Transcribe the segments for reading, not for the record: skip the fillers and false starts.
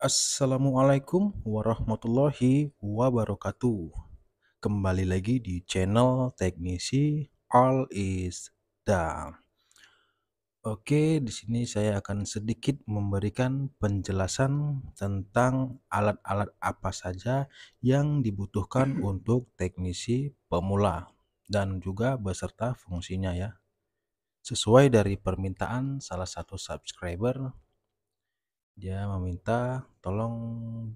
Assalamualaikum warahmatullahi wabarakatuh. Kembali lagi di channel Teknisi All is Done. Oke, di sini saya akan sedikit memberikan penjelasan tentang alat-alat apa saja yang dibutuhkan untuk teknisi pemula dan juga beserta fungsinya ya. Sesuai dari permintaan salah satu subscriber, dia meminta tolong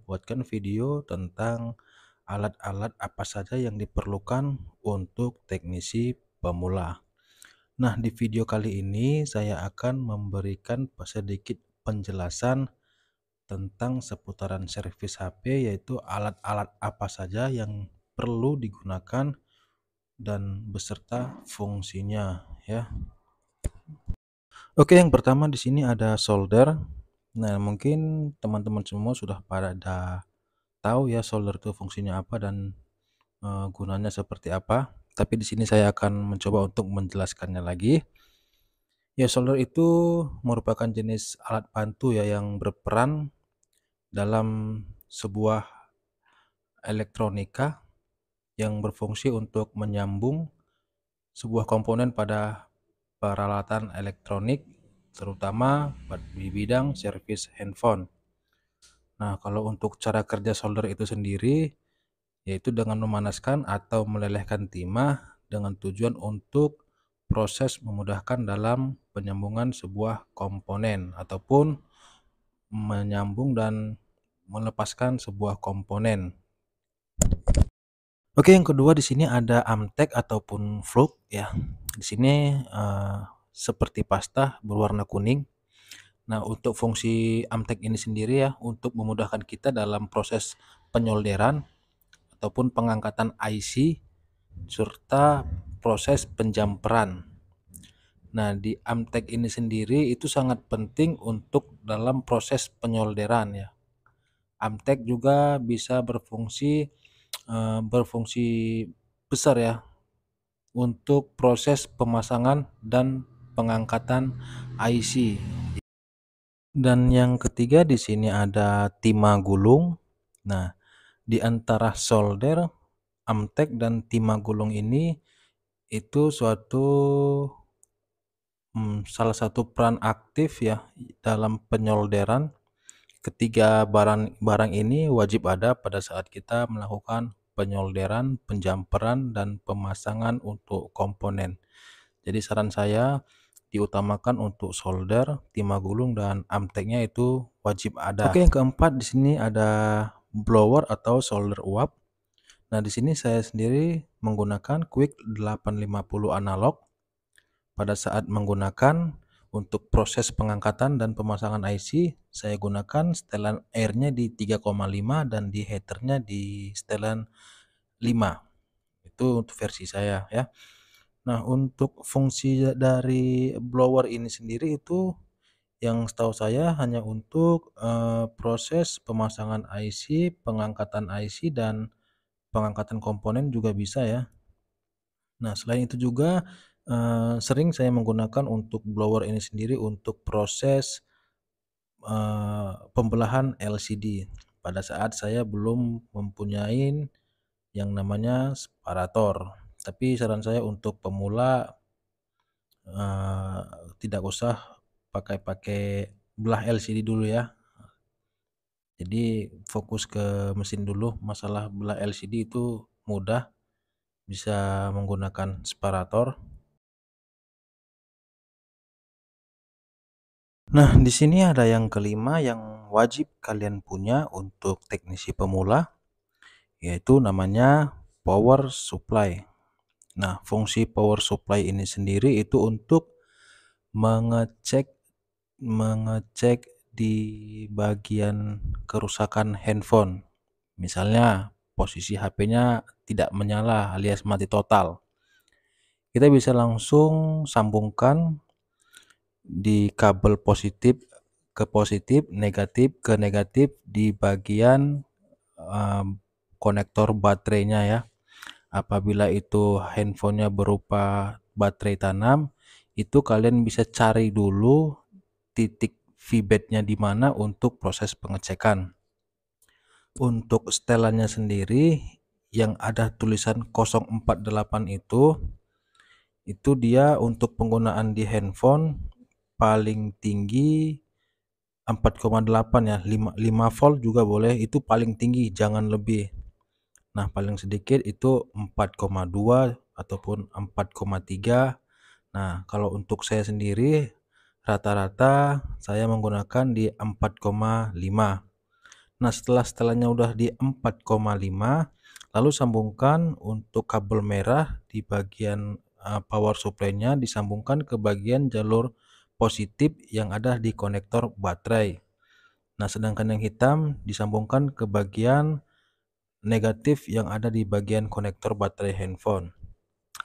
buatkan video tentang alat-alat apa saja yang diperlukan untuk teknisi pemula. Nah, di video kali ini saya akan memberikan sedikit penjelasan tentang seputaran servis HP, yaitu alat-alat apa saja yang perlu digunakan dan beserta fungsinya ya. Oke, yang pertama di sini ada solder. Nah, mungkin teman-teman semua sudah pada tahu ya solder itu fungsinya apa dan gunanya seperti apa. Tapi di sini saya akan mencoba untuk menjelaskannya lagi. Ya, solder itu merupakan jenis alat bantu ya yang berperan dalam sebuah elektronika yang berfungsi untuk menyambung sebuah komponen pada peralatan elektronik, terutama di bidang servis handphone. Nah, kalau untuk cara kerja solder itu sendiri, yaitu dengan memanaskan atau melelehkan timah dengan tujuan untuk proses memudahkan dalam penyambungan sebuah komponen ataupun menyambung dan melepaskan sebuah komponen. Oke, yang kedua di sini ada amtek ataupun flux ya. Di sini seperti pasta berwarna kuning. Nah, untuk fungsi amtek ini sendiri ya untuk memudahkan kita dalam proses penyolderan ataupun pengangkatan IC serta proses penjamperan. Nah, di amtek ini sendiri itu sangat penting untuk dalam proses penyolderan ya. Amtek juga bisa berfungsi besar ya untuk proses pemasangan dan pengangkatan IC. Dan yang ketiga di sini ada timah gulung. Nah, di antara solder, amtek dan timah gulung ini itu salah satu peran aktif ya dalam penyolderan. Ketiga barang ini wajib ada pada saat kita melakukan penyolderan, penjamperan, dan pemasangan untuk komponen. Jadi saran saya diutamakan untuk solder, timah gulung, dan amteknya itu wajib ada. Oke, yang keempat di sini ada blower atau solder uap. Nah, di sini saya sendiri menggunakan Quick 850 analog. Pada saat menggunakan untuk proses pengangkatan dan pemasangan IC, saya gunakan setelan airnya di 3,5 dan di heaternya di setelan 5. Itu untuk versi saya ya. Nah, untuk fungsi dari blower ini sendiri itu yang setahu saya hanya untuk proses pemasangan IC, pengangkatan IC, dan pengangkatan komponen juga bisa ya. Nah, selain itu juga sering saya menggunakan untuk blower ini sendiri untuk proses pembelahan LCD pada saat saya belum mempunyai yang namanya separator. Tapi saran saya untuk pemula tidak usah pakai belah LCD dulu ya. Jadi fokus ke mesin dulu, masalah belah LCD itu mudah, bisa menggunakan separator. Nah, di sini ada yang kelima yang wajib kalian punya untuk teknisi pemula, yaitu namanya power supply. Nah, fungsi power supply ini sendiri itu untuk mengecek di bagian kerusakan handphone. Misalnya posisi HP-nya tidak menyala alias mati total. Kita bisa langsung sambungkan di kabel positif ke positif, negatif ke negatif di bagian konektor baterainya ya. Apabila itu handphonenya berupa baterai tanam, itu kalian bisa cari dulu titik feedbacknya di mana untuk proses pengecekan. Untuk setelannya sendiri yang ada tulisan 048 itu dia untuk penggunaan di handphone paling tinggi 4,8 ya, 5 volt juga boleh, itu paling tinggi, jangan lebih. Nah, paling sedikit itu 4,2 ataupun 4,3. Nah, kalau untuk saya sendiri rata-rata saya menggunakan di 4,5. Nah, setelah setelannya udah di 4,5, lalu sambungkan untuk kabel merah di bagian power supply-nya disambungkan ke bagian jalur positif yang ada di konektor baterai. Nah, sedangkan yang hitam disambungkan ke bagian negatif yang ada di bagian konektor baterai handphone.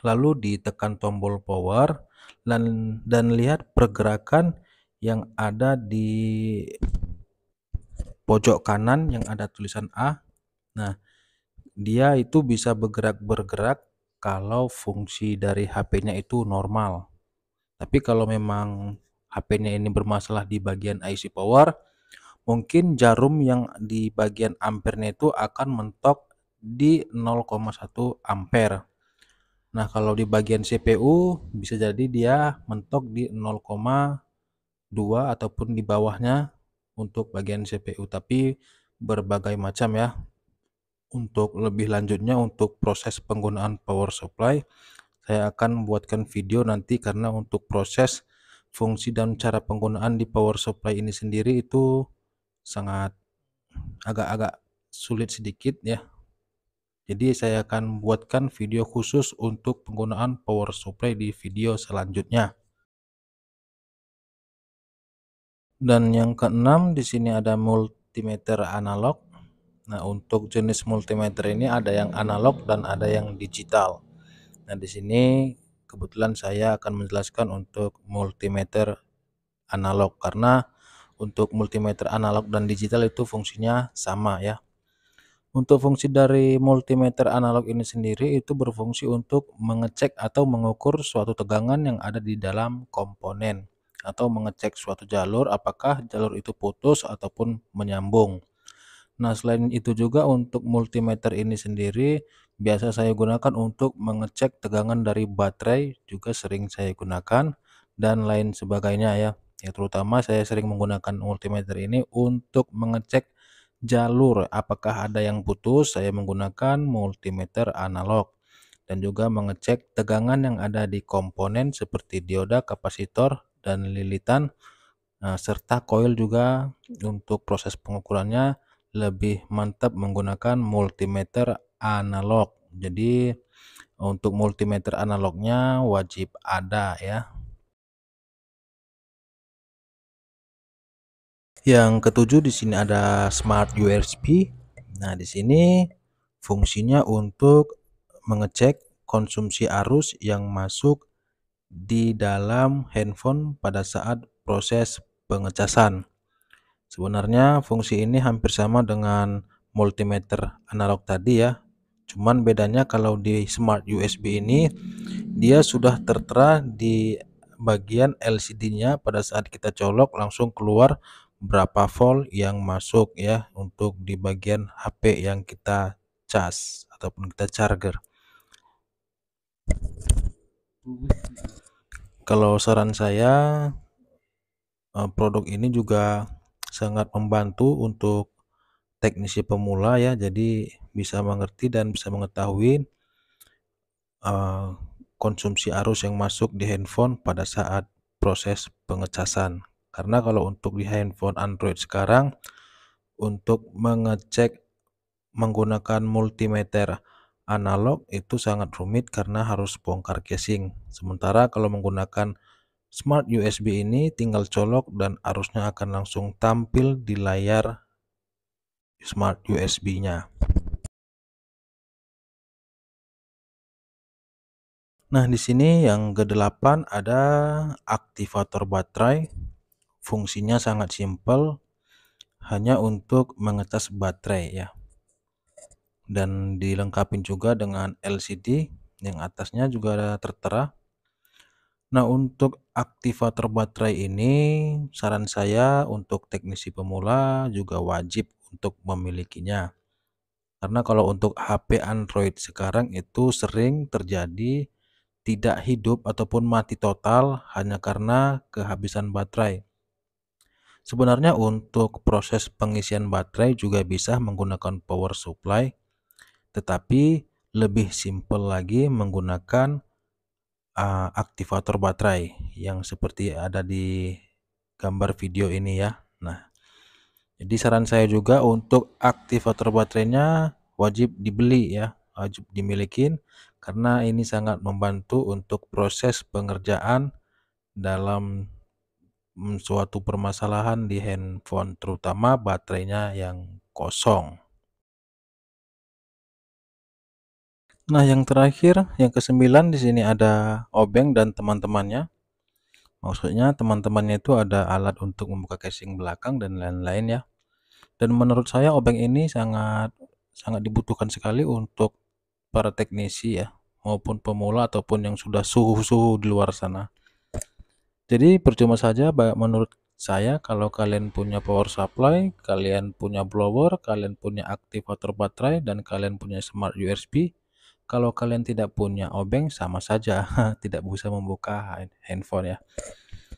Lalu ditekan tombol power dan lihat pergerakan yang ada di pojok kanan yang ada tulisan A. Nah, dia itu bisa bergerak-bergerak kalau fungsi dari HP-nya itu normal. Tapi kalau memang HP-nya ini bermasalah di bagian IC power, mungkin jarum yang di bagian ampernya itu akan mentok di 0,1 ampere. Nah, kalau di bagian CPU bisa jadi dia mentok di 0,2 ataupun di bawahnya untuk bagian CPU, tapi berbagai macam ya. Untuk lebih lanjutnya untuk proses penggunaan power supply, saya akan buatkan video nanti karena untuk proses fungsi dan cara penggunaan di power supply ini sendiri itu sangat agak-agak sulit sedikit ya. Jadi saya akan buatkan video khusus untuk penggunaan power supply di video selanjutnya. Dan yang keenam di sini ada multimeter analog. Nah, untuk jenis multimeter ini ada yang analog dan ada yang digital. Nah, di sini kebetulan saya akan menjelaskan untuk multimeter analog karena untuk multimeter analog dan digital itu fungsinya sama ya. Untuk fungsi dari multimeter analog ini sendiri itu berfungsi untuk mengecek atau mengukur suatu tegangan yang ada di dalam komponen atau mengecek suatu jalur apakah jalur itu putus ataupun menyambung. Nah, selain itu juga untuk multimeter ini sendiri biasa saya gunakan untuk mengecek tegangan dari baterai, juga sering saya gunakan dan lain sebagainya ya. Ya, terutama saya sering menggunakan multimeter ini untuk mengecek jalur apakah ada yang putus, saya menggunakan multimeter analog dan juga mengecek tegangan yang ada di komponen seperti dioda, kapasitor dan lilitan. Nah, serta koil juga untuk proses pengukurannya lebih mantap menggunakan multimeter analog. Jadi untuk multimeter analognya wajib ada ya. Yang ketujuh di sini ada Smart USB. Nah, di sini fungsinya untuk mengecek konsumsi arus yang masuk di dalam handphone pada saat proses pengecasan. Sebenarnya fungsi ini hampir sama dengan multimeter analog tadi ya. Cuman bedanya kalau di Smart USB ini dia sudah tertera di bagian LCD-nya pada saat kita colok langsung keluar berapa volt yang masuk ya untuk di bagian HP yang kita cas ataupun kita charger. Kalau saran saya produk ini juga sangat membantu untuk teknisi pemula ya, jadi bisa mengerti dan bisa mengetahui konsumsi arus yang masuk di handphone pada saat proses pengecasan. Karena kalau untuk di handphone Android sekarang untuk mengecek menggunakan multimeter analog itu sangat rumit karena harus bongkar casing. Sementara kalau menggunakan Smart USB ini tinggal colok dan arusnya akan langsung tampil di layar Smart USB-nya. Nah, di sini yang ke-8 ada aktivator baterai. Fungsinya sangat simpel, hanya untuk mengecas baterai ya. Dan dilengkapi juga dengan LCD yang atasnya juga ada tertera. Nah, untuk aktivator baterai ini saran saya untuk teknisi pemula juga wajib untuk memilikinya. Karena kalau untuk HP Android sekarang itu sering terjadi tidak hidup ataupun mati total hanya karena kehabisan baterai. Sebenarnya untuk proses pengisian baterai juga bisa menggunakan power supply, tetapi lebih simpel lagi menggunakan aktivator baterai yang seperti ada di gambar video ini ya. Nah, jadi saran saya juga untuk aktivator baterainya wajib dibeli ya, wajib dimilikin karena ini sangat membantu untuk proses pengerjaan dalam suatu permasalahan di handphone, terutama baterainya yang kosong. Nah, yang terakhir, yang kesembilan di sini ada obeng dan teman-temannya. Maksudnya teman-temannya itu ada alat untuk membuka casing belakang dan lain-lain ya. Dan menurut saya obeng ini sangat sangat dibutuhkan sekali untuk para teknisi ya, maupun pemula ataupun yang sudah suhu-suhu di luar sana. Jadi percuma saja menurut saya kalau kalian punya power supply, kalian punya blower, kalian punya aktivator baterai, dan kalian punya smart USB. Kalau kalian tidak punya obeng sama saja tidak bisa membuka handphone ya.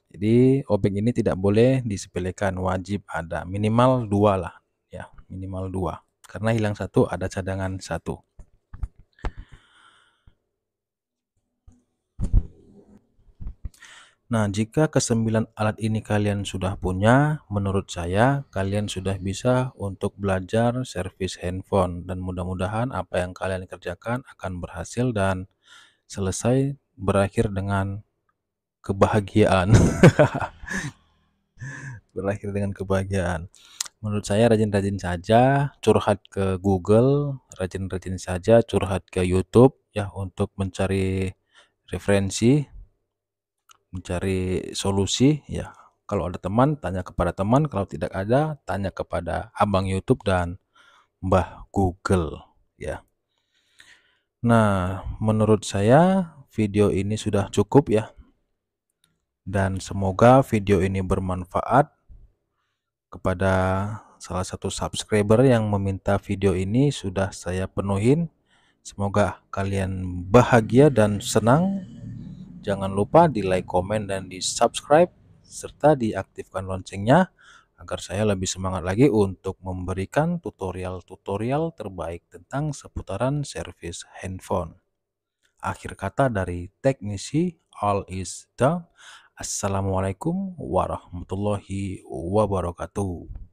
Jadi obeng ini tidak boleh disepelekan, wajib ada minimal 2 lah ya, minimal 2. Karena hilang satu ada cadangan satu. Nah, jika kesembilan alat ini kalian sudah punya, menurut saya kalian sudah bisa untuk belajar servis handphone dan mudah-mudahan apa yang kalian kerjakan akan berhasil dan selesai berakhir dengan kebahagiaan. Berakhir dengan kebahagiaan. Menurut saya rajin-rajin saja curhat ke Google, rajin-rajin saja curhat ke YouTube ya untuk mencari referensi, mencari solusi ya. Kalau ada teman, tanya kepada teman, kalau tidak ada, tanya kepada abang YouTube dan Mbah Google ya. Nah, menurut saya video ini sudah cukup ya. Dan semoga video ini bermanfaat kepada salah satu subscriber yang meminta video ini sudah saya penuhin. Semoga kalian bahagia dan senang. Jangan lupa di like, komen, dan di subscribe serta diaktifkan loncengnya agar saya lebih semangat lagi untuk memberikan tutorial-tutorial terbaik tentang seputaran servis handphone. Akhir kata dari teknisi, all is done. Assalamualaikum warahmatullahi wabarakatuh.